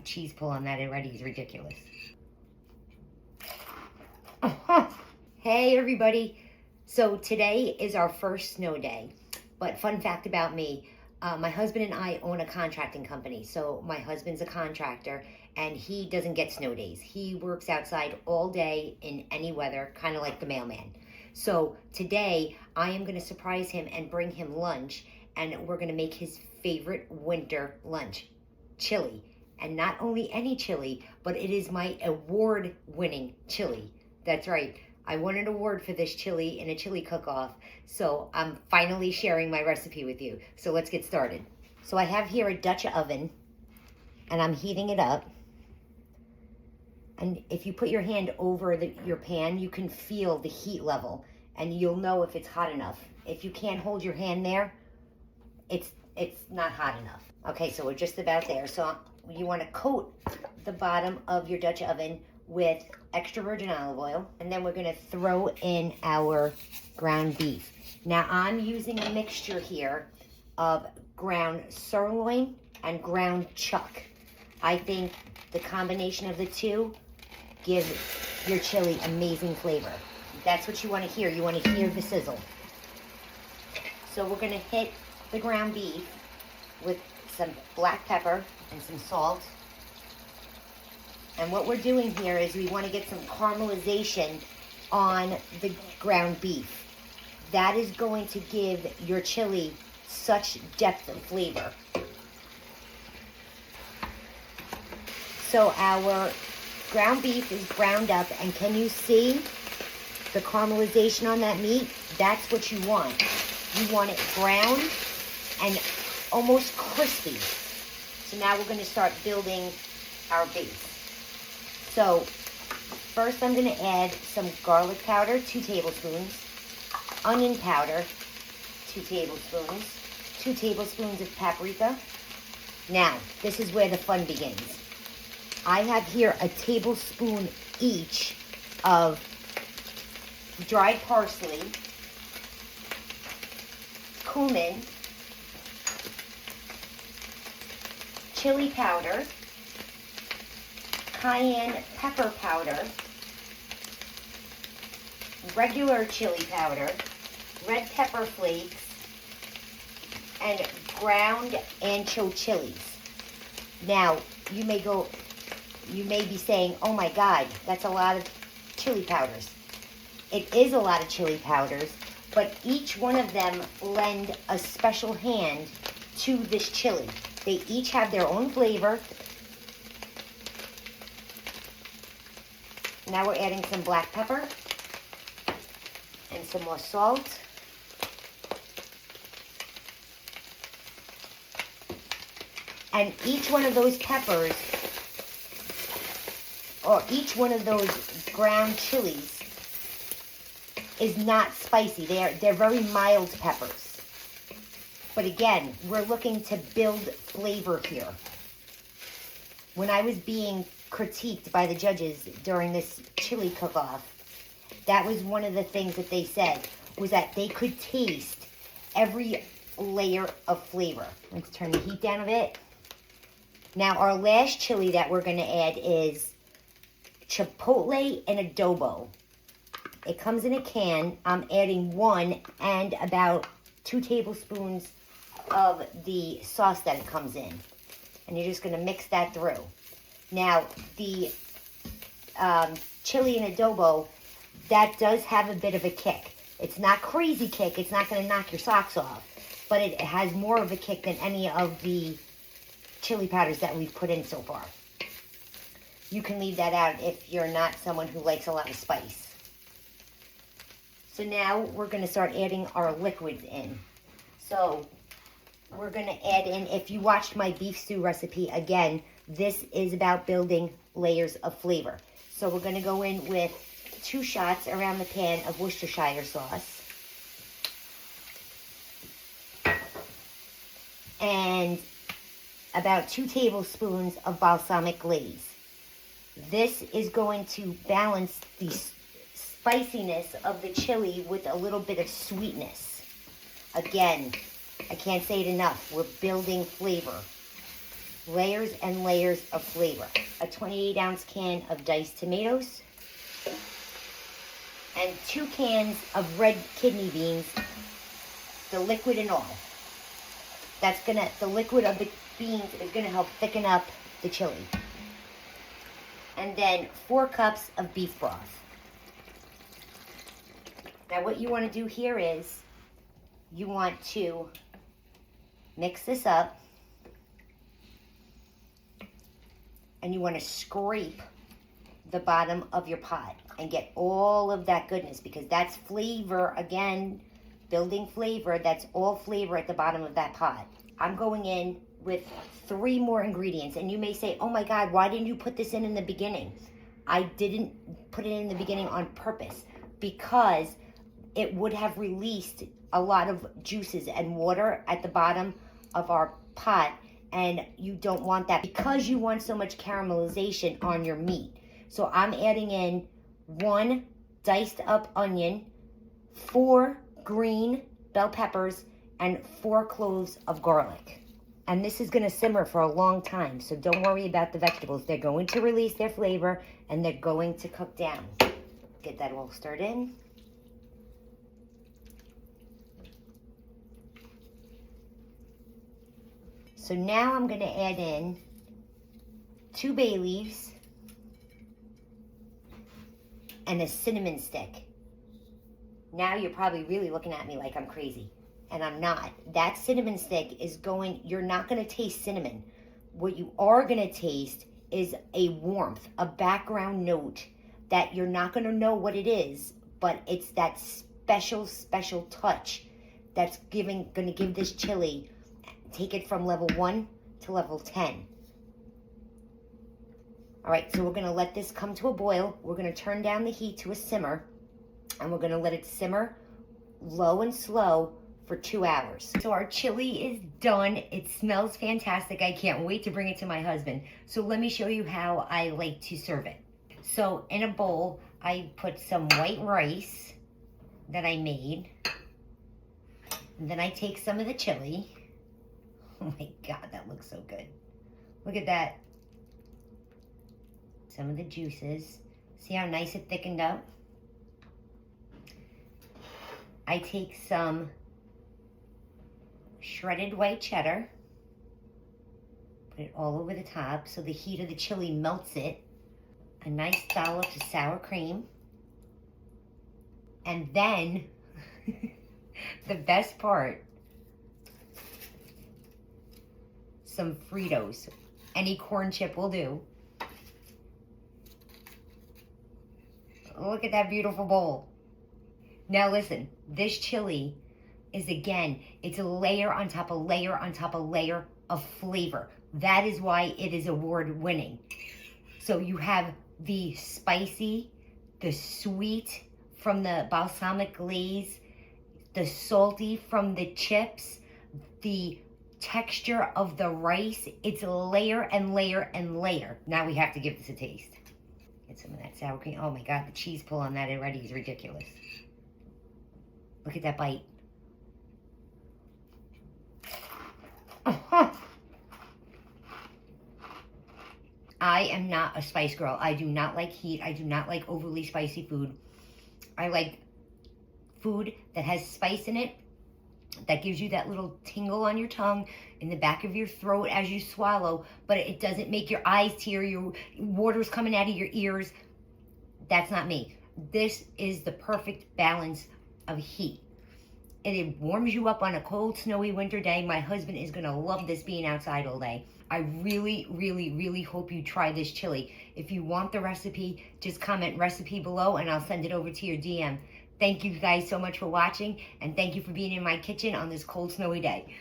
cheese pull on that already is ridiculous. Hey everybody. So today is our first snow day. But fun fact about me, my husband and I own a contracting company. So my husband's a contractor and he doesn't get snow days. He works outside all day in any weather, kind of like the mailman. So today I am going to surprise him and bring him lunch, and we're going to make his favorite winter lunch, chili. And not only any chili, but it is my award-winning chili. That's right. I won an award for this chili in a chili cook-off, so I'm finally sharing my recipe with you. So let's get started. So I have here a Dutch oven, and I'm heating it up. And if you put your hand over your pan, you can feel the heat level, and you'll know if it's hot enough. If you can't hold your hand there, it's not hot enough. Okay, so we're just about there. So you want to coat the bottom of your Dutch oven with extra virgin olive oil, and then we're going to throw in our ground beef. Now I'm using a mixture here of ground sirloin and ground chuck. I think the combination of the two gives your chili amazing flavor. That's what you want to hear. You want to hear the sizzle. So we're going to hit the ground beef with some black pepper and some salt. And what we're doing here is we want to get some caramelization on the ground beef. That is going to give your chili such depth of flavor. So our ground beef is browned up, and can you see the caramelization on that meat? That's what you want. You want it brown and almost crispy. So now we're going to start building our base. So first I'm going to add some garlic powder, 2 tablespoons, onion powder, 2 tablespoons, 2 tablespoons of paprika. Now, this is where the fun begins. I have here a tablespoon each of dried parsley, cumin, chili powder, cayenne pepper powder, regular chili powder, red pepper flakes, and ground ancho chilies. Now, you may be saying, oh my God, that's a lot of chili powders. It is a lot of chili powders, but each one of them lend a special hand to this chili. They each have their own flavor. Now we're adding some black pepper and some more salt. And each one of those peppers, or each one of those ground chilies, is not spicy. They're very mild peppers. But again, we're looking to build flavor here. When I was being critiqued by the judges during this chili cook-off, that was one of the things that they said, was that they could taste every layer of flavor. Let's turn the heat down a bit. Now our last chili that we're going to add is Chipotle and adobo. It comes in a can. I'm adding 1 and about 2 tablespoons of the sauce that it comes in. And you're just going to mix that through. Now, the chili and adobo, that does have a bit of a kick. It's not crazy kick. It's not going to knock your socks off. But it has more of a kick than any of the chili powders that we've put in so far. You can leave that out if you're not someone who likes a lot of spice. So now we're going to start adding our liquids in. So we're going to add in, if you watched my beef stew recipe, again, this is about building layers of flavor. So we're going to go in with 2 shots around the pan of Worcestershire sauce. And about 2 tablespoons of balsamic glaze. This is going to balance the spiciness of the chili with a little bit of sweetness. Again, I can't say it enough. We're building flavor. layers and layers of flavor. A 28-ounce can of diced tomatoes and 2 cans of red kidney beans, the liquid and all. The liquid of the beans is gonna help thicken up the chili. And then 4 cups of beef broth. Now what you wanna do here is, you want to mix this up, and you wanna scrape the bottom of your pot and get all of that goodness, because that's flavor, again, building flavor. That's all flavor at the bottom of that pot. I'm going in with 3 more ingredients, and you may say, oh my God, why didn't you put this in the beginning? I didn't put it in the beginning on purpose, because it would have released a lot of juices and water at the bottom of our pot, and you don't want that because you want so much caramelization on your meat. So I'm adding in 1 diced up onion, 4 green bell peppers, and 4 cloves of garlic. And this is gonna simmer for a long time, so don't worry about the vegetables. They're going to release their flavor and they're going to cook down. Get that all stirred in. So now I'm gonna add in 2 bay leaves and a cinnamon stick. Now you're probably really looking at me like I'm crazy, and I'm not. That cinnamon stick is you're not gonna taste cinnamon. What you are gonna taste is a warmth, a background note that you're not gonna know what it is, but it's that special, special touch that's gonna give this chili, take it from level 1 to level 10. All right, so we're gonna let this come to a boil. We're gonna turn down the heat to a simmer, and we're gonna let it simmer low and slow for 2 hours. So our chili is done. It smells fantastic. I can't wait to bring it to my husband. So let me show you how I like to serve it. So in a bowl, I put some white rice that I made. And then I take some of the chili. Oh my God, that looks so good. Look at that. Some of the juices. See how nice it thickened up? I take some shredded white cheddar, put it all over the top so the heat of the chili melts it. A nice dollop of sour cream. And then, the best part, some Fritos. Any corn chip will do. Look at that beautiful bowl. Now listen, this chili is, again, it's a layer on top of layer on top of layer of flavor. That is why it is award winning. So you have the spicy, the sweet from the balsamic glaze, the salty from the chips, the texture of the rice. It's a layer and layer and layer. Now we have to give this a taste. Get some of that sour cream. Oh my God, the cheese pull on that already is ridiculous. Look at that bite. I am not a spice girl. I do not like heat. I do not like overly spicy food. I like food that has spice in it, that gives you that little tingle on your tongue, in the back of your throat as you swallow, but it doesn't make your eyes tear, your water's coming out of your ears. That's not me. This is the perfect balance of heat. And it warms you up on a cold, snowy winter day. My husband is gonna love this being outside all day. I really, really, really hope you try this chili. If you want the recipe, just comment recipe below and I'll send it over to your DM. Thank you guys so much for watching, and thank you for being in my kitchen on this cold, snowy day.